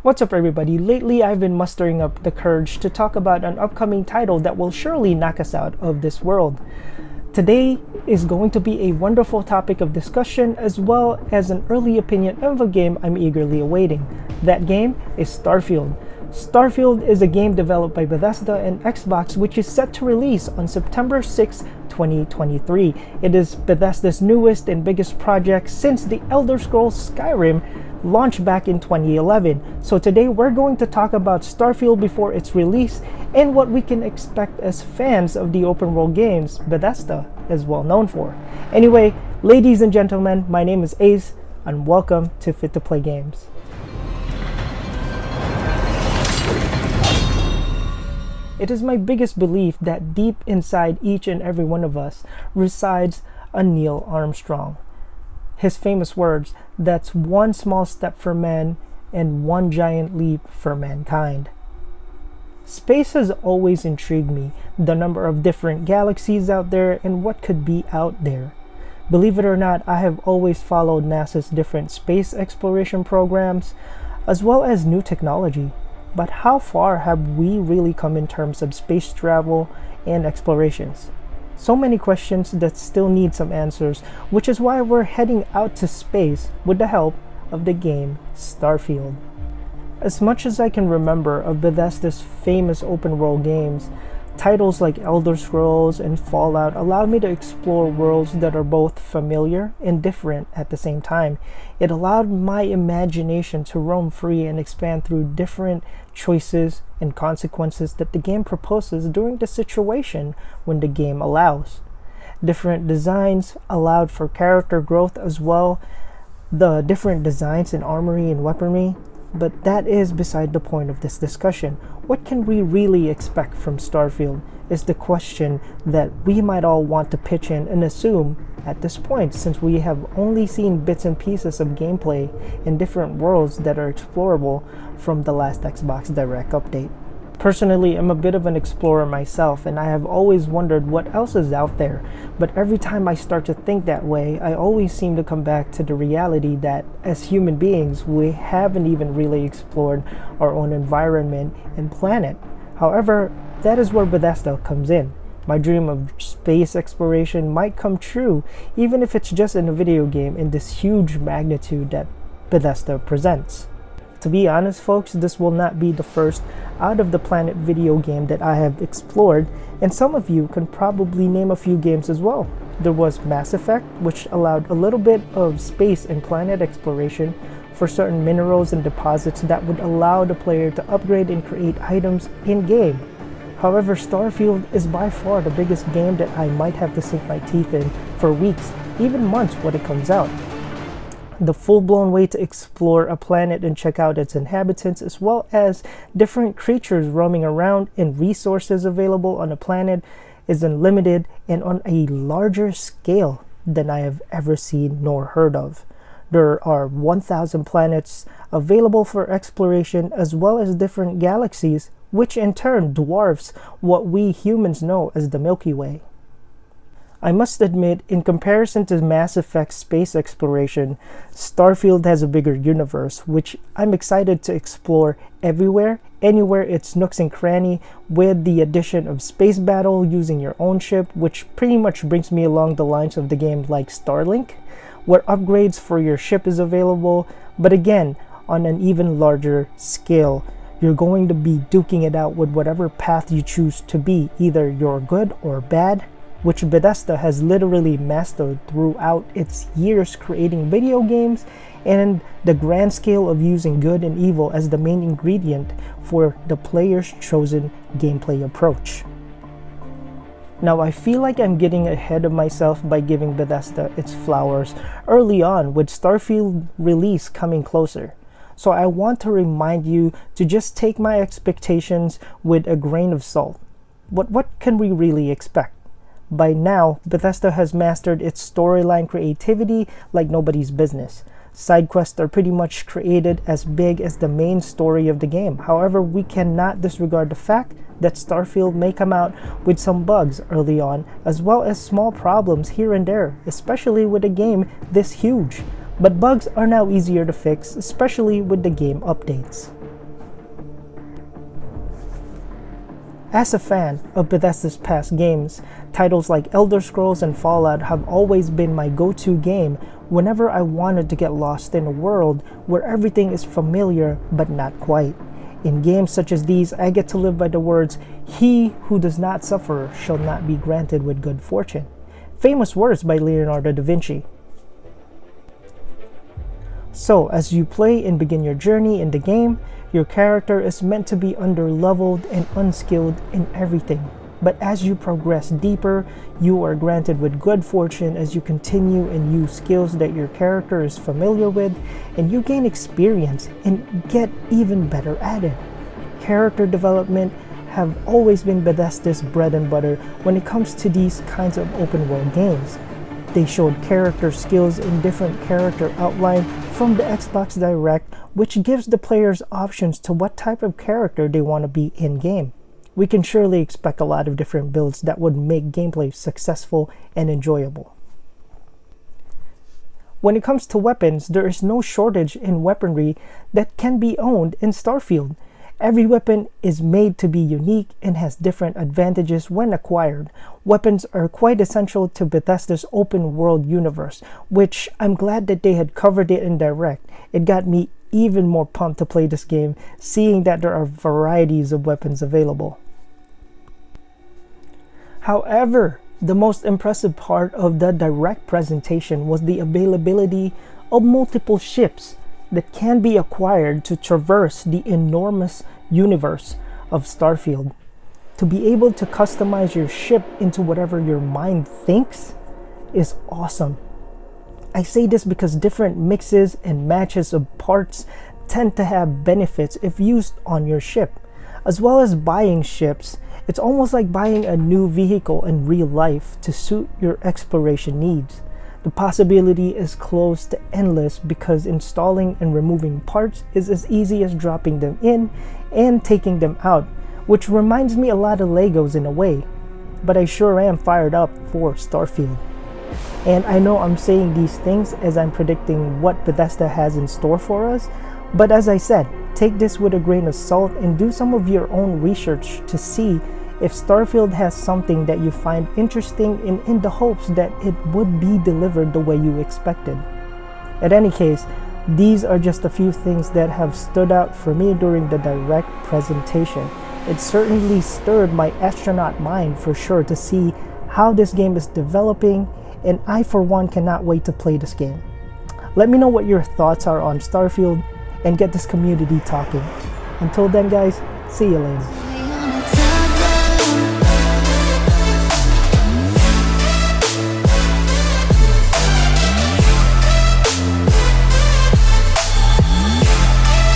What's up everybody? Lately I've been mustering up the courage to talk about an upcoming title that will surely knock us out of this world. Today is going to be a wonderful topic of discussion as well as an early opinion of a game I'm eagerly awaiting. That game is STARFIELD. STARFIELD is a game developed by Bethesda and Xbox which is set to release on September 6, 2023. It is Bethesda's newest and biggest project since The Elder Scrolls Skyrim launched back in 2011. So today we're going to talk about STARFIELD before its release and what we can expect as fans of the open world games Bethesda is well known for. Anyway, ladies and gentlemen, my name is Ace and welcome to Fit to Play Games. It is my biggest belief that deep inside each and every one of us resides a Neil Armstrong. His famous words, "That's one small step for man and one giant leap for mankind." Space has always intrigued me, the number of different galaxies out there and what could be out there. Believe it or not, I have always followed NASA's different space exploration programs, as well as new technology. But how far have we really come in terms of space travel and explorations? So many questions that still need some answers, which is why we're heading out to space with the help of the game STARFIELD. As much as I can remember of Bethesda's famous open world games, titles like Elder Scrolls and Fallout allowed me to explore worlds that are both familiar and different at the same time. It allowed my imagination to roam free and expand through different choices and consequences that the game proposes during the situation when the game allows. Different designs allowed for character growth as well, the different designs in armory and weaponry. But that is beside the point of this discussion. What can we really expect from STARFIELD is the question that we might all want to pitch in and assume at this point, since we have only seen bits and pieces of gameplay in different worlds that are explorable from the last Xbox Direct update. Personally, I'm a bit of an explorer myself and I have always wondered what else is out there, but every time I start to think that way, I always seem to come back to the reality that as human beings, we haven't even really explored our own environment and planet. However, that is where Bethesda comes in. My dream of space exploration might come true, even if it's just in a video game in this huge magnitude that Bethesda presents. To be honest folks, this will not be the first out-of-the-planet video game that I have explored, and some of you can probably name a few games as well. There was Mass Effect, which allowed a little bit of space and planet exploration for certain minerals and deposits that would allow the player to upgrade and create items in-game. However, STARFIELD is by far the biggest game that I might have to sink my teeth in for weeks, even months when it comes out. The full-blown way to explore a planet and check out its inhabitants, as well as different creatures roaming around and resources available on a planet, is unlimited and on a larger scale than I have ever seen nor heard of. There are 1,000 planets available for exploration, as well as different galaxies, which in turn dwarfs what we humans know as the Milky Way. I must admit, in comparison to Mass Effect space exploration, STARFIELD has a bigger universe, which I'm excited to explore everywhere, anywhere its nooks and cranny, with the addition of space battle using your own ship, which pretty much brings me along the lines of the game like Starlink, where upgrades for your ship is available, but again, on an even larger scale. You're going to be duking it out with whatever path you choose to be, either you're good or bad, which Bethesda has literally mastered throughout its years creating video games and the grand scale of using good and evil as the main ingredient for the player's chosen gameplay approach. Now, I feel like I'm getting ahead of myself by giving Bethesda its flowers early on with STARFIELD release coming closer. So I want to remind you to just take my expectations with a grain of salt. What can we really expect? By now, Bethesda has mastered its storyline creativity like nobody's business. Side quests are pretty much created as big as the main story of the game. However, we cannot disregard the fact that STARFIELD may come out with some bugs early on, as well as small problems here and there, especially with a game this huge. But bugs are now easier to fix, especially with the game updates. As a fan of Bethesda's past games, titles like Elder Scrolls and Fallout have always been my go-to game whenever I wanted to get lost in a world where everything is familiar but not quite. In games such as these, I get to live by the words, "He who does not suffer shall not be granted with good fortune." Famous words by Leonardo da Vinci. So, as you play and begin your journey in the game, your character is meant to be under-leveled and unskilled in everything. But as you progress deeper, you are granted with good fortune as you continue and use skills that your character is familiar with, and you gain experience and get even better at it. Character development have always been Bethesda's bread and butter when it comes to these kinds of open-world games. They showed character skills in different character outline from the Xbox Direct, which gives the players options to what type of character they want to be in-game. We can surely expect a lot of different builds that would make gameplay successful and enjoyable. When it comes to weapons, there is no shortage in weaponry that can be owned in Starfield. Every weapon is made to be unique and has different advantages when acquired. Weapons are quite essential to Bethesda's open world universe, which I'm glad that they had covered it in Direct. It got me even more pumped to play this game, seeing that there are varieties of weapons available. However, the most impressive part of the Direct presentation was the availability of multiple ships that can be acquired to traverse the enormous universe of Starfield. To be able to customize your ship into whatever your mind thinks is awesome. I say this because different mixes and matches of parts tend to have benefits if used on your ship. As well as buying ships, it's almost like buying a new vehicle in real life to suit your exploration needs. The possibility is close to endless because installing and removing parts is as easy as dropping them in and taking them out, which reminds me a lot of Legos in a way. But I sure am fired up for Starfield. And I know I'm saying these things as I'm predicting what Bethesda has in store for us, but as I said, take this with a grain of salt and do some of your own research to see if Starfield has something that you find interesting and in the hopes that it would be delivered the way you expected. In any case, these are just a few things that have stood out for me during the Direct presentation. It certainly stirred my astronaut mind for sure to see how this game is developing, and I for one cannot wait to play this game. Let me know what your thoughts are on Starfield and get this community talking. Until then guys, see you later.